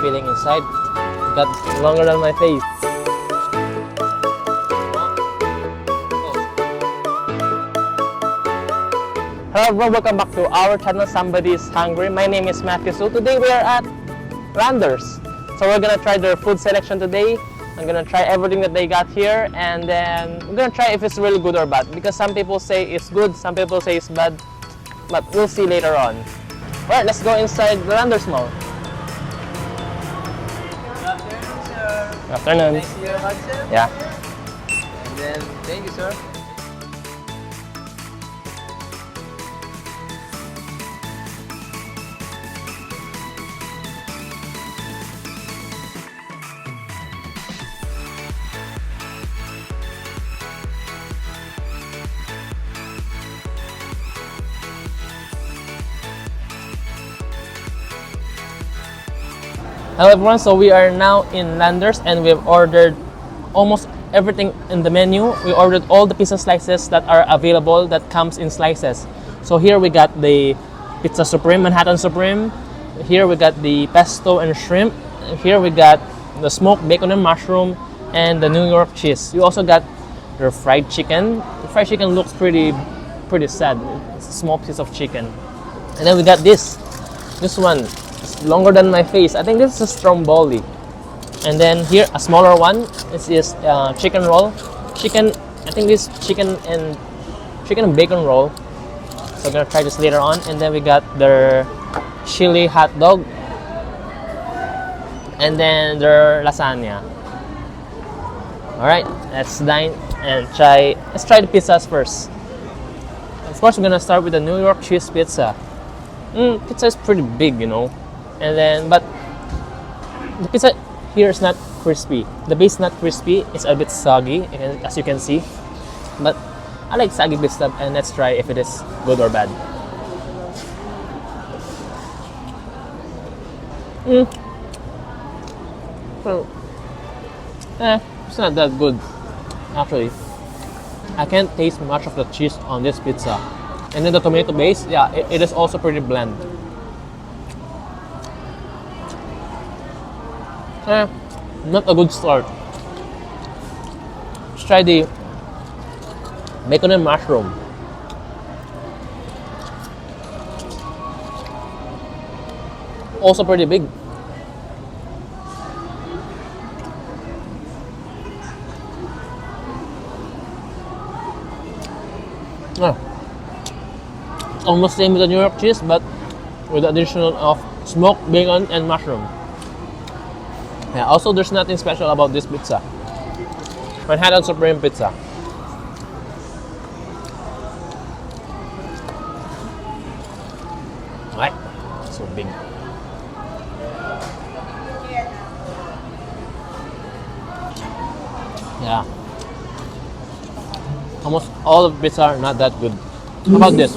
filling inside. Got longer than my face. Hello everyone, welcome back to our channel, Somebody's Hungry. My name is Matthew. So today we are at Landers. So we're gonna try their food selection today. I'm gonna try everything that they got here, and then we're gonna try if it's really good or bad. Because some people say it's good, some people say it's bad, but we'll see later on. Alright, let's go inside the Landers Mall. Good afternoon, sir. Good afternoon. Nice to hear about, sir. Yeah. And then, thank you, sir. Hello everyone, so we are now in Landers and we've ordered almost everything in the menu. We ordered all the pizza slices that are available that comes in slices. So here we got the Pizza Supreme, Manhattan Supreme. Here we got the pesto and shrimp. Here we got the smoked bacon and mushroom and the New York cheese. You also got their fried chicken. The fried chicken looks pretty sad. It's a small piece of chicken. And then we got this one. It's longer than my face. I think this is a stromboli. And then here a smaller one. This is chicken roll. I think this chicken and bacon roll. So we're gonna try this later on. And then we got their chili hot dog. And then their lasagna. Alright, let's dine and let's try the pizzas first. Of course, we're gonna start with the New York cheese pizza. Pizza is pretty big, you know. And then, but the pizza here is not crispy. The base is not crispy. It's a bit soggy, as you can see. But I like soggy pizza, and let's try if it is good or bad. It's not that good, actually. I can't taste much of the cheese on this pizza. And then the tomato base, yeah, it is also pretty bland. Not a good start. Let's try the bacon and mushroom. Also pretty big. Almost same with the New York cheese, but with the addition of smoked bacon and mushroom. Yeah, also there's nothing special about this pizza. Manhattan Supreme pizza. Right, so big. Yeah. Almost all of pizza are not that good. How about this?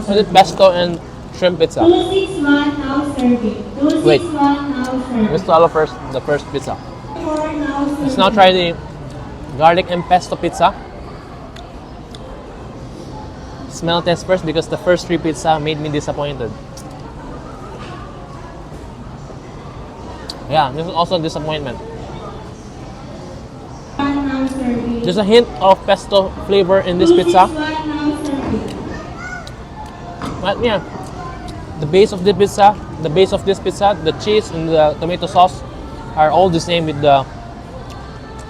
Is it pesto and shrimp pizza? Wait. Let's swallow first the first pizza. Let's now try the garlic and pesto pizza. Smell test first because the first three pizza made me disappointed. Yeah, this is also a disappointment. There's a hint of pesto flavor in this pizza. But yeah, the base of this pizza, the cheese and the tomato sauce are all the same with the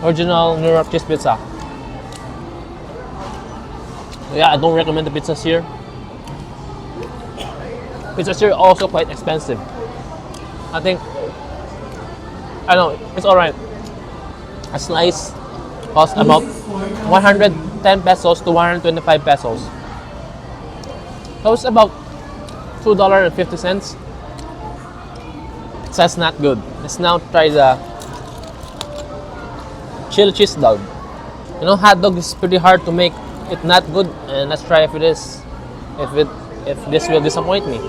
original New York cheese pizza. So yeah, I don't recommend the pizzas here. Pizzas here are also quite expensive. I know, it's alright. A slice costs about 110 pesos to 125 pesos. So it's about $2.50. So that's not good. Let's now try the chili cheese dog. You know, hot dog is pretty hard to make it not good, and let's try if this will disappoint me.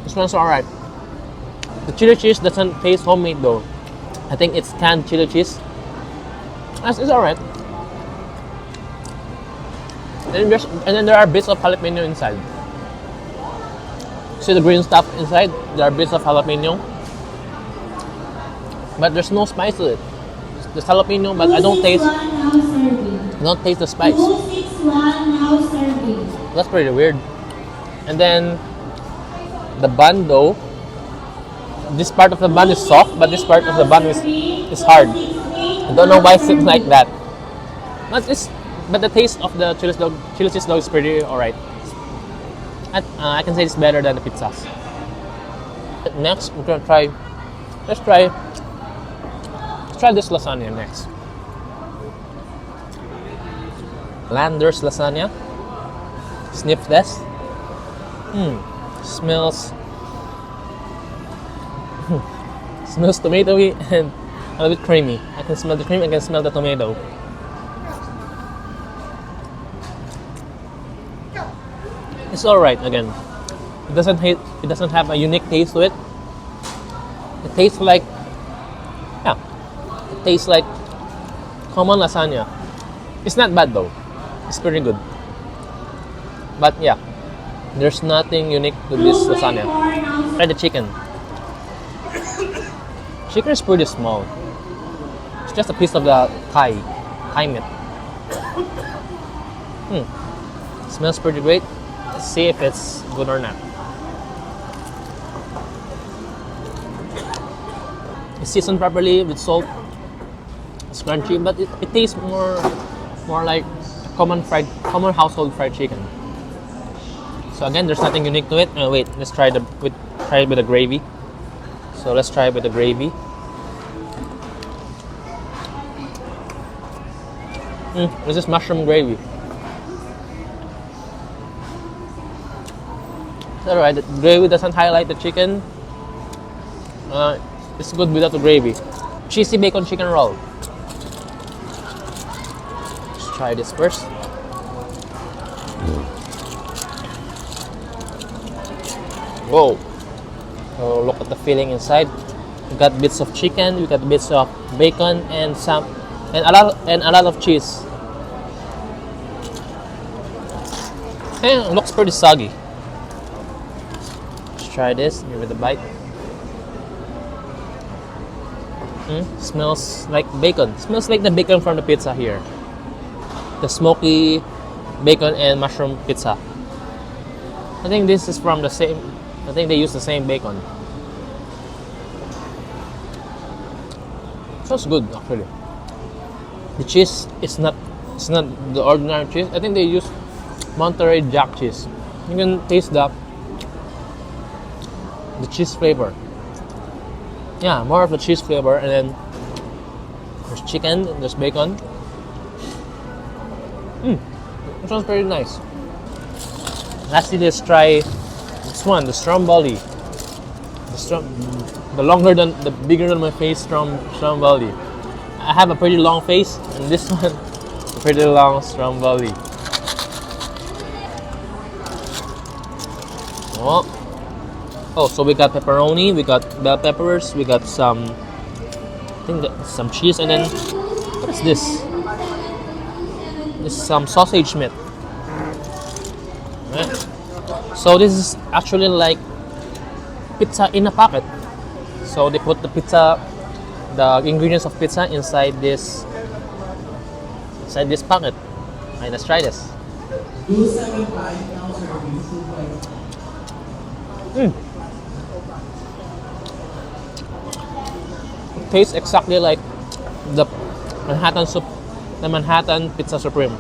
This one's alright. The chili cheese doesn't taste homemade though. I think it's canned chili cheese. It's alright. And then there are bits of jalapeno inside. See the green stuff inside? There are bits of jalapeno. But there's no spice to it. There's jalapeno, but I don't taste the spice. That's pretty weird. And then the bun though, this part of the bun is soft, but this part of the bun is hard. I don't know why it's like that. But the taste of the chili cheese dog is pretty alright. I can say it's better than the pizzas. Next, we're gonna try. Let's try this lasagna next. Landers lasagna. Sniff this. Smells tomatoey and a little bit creamy. I can smell the cream. I can smell the tomato. It's alright again. It doesn't have a unique taste to it. It tastes like common lasagna. It's not bad though. It's pretty good. But yeah, there's nothing unique to this lasagna. Try the chicken. Chicken is pretty small. It's just a piece of the thigh meat. Smells pretty great. Let's see if it's good or not. It's seasoned properly with salt. It's crunchy, but it tastes more like common household fried chicken. So again, there's nothing unique to it. Wait, let's try it with the gravy. So let's try it with the gravy. This is mushroom gravy. It's alright. The gravy doesn't highlight the chicken. It's good without the gravy. Cheesy bacon chicken roll. Let's try this first. Whoa! So look at the filling inside. We got bits of chicken. We got bits of bacon and a lot of cheese. And it looks pretty soggy. Let's try this. Give it a bite. Smells like bacon. Smells like the bacon from the pizza here. The smoky bacon and mushroom pizza. I think this is from the same. I think they use the same bacon. Smells good actually. The cheese is not the ordinary cheese. I think they use Monterey Jack cheese. You can taste the cheese flavor. Yeah, more of the cheese flavor, and then there's chicken, there's bacon. It sounds pretty nice. Lastly, let's try this one, the stromboli. The bigger than my face stromboli. I have a pretty long face, and this one, a pretty long stromboli. Oh, so we got pepperoni, we got bell peppers, we got some cheese, and then what is this? This is some sausage meat. Right. So this is actually like pizza in a packet. So they put the ingredients of pizza inside this packet. Right, let's try this. It tastes exactly like the Manhattan Pizza Supreme.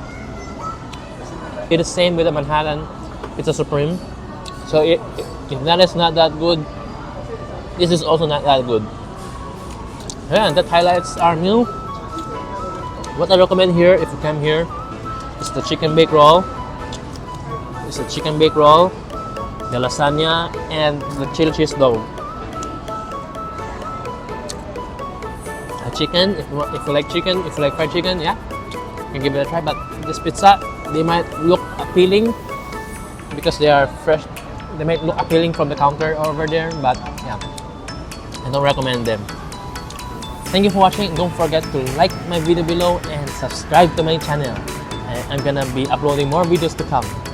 It is same with the Manhattan Pizza Supreme. So if that is not that good, this is also not that good. Yeah, and that highlights our meal. What I recommend here, if you come here, is the chicken bake roll. The lasagna, and the chili cheese dog. Chicken, if you like chicken, if you like fried chicken, yeah, you can give it a try. But this pizza, they might look appealing because they are fresh. They might look appealing from the counter over there, but yeah, I don't recommend them. Thank you for watching. Don't forget to like my video below and subscribe to my channel. I'm gonna be uploading more videos to come.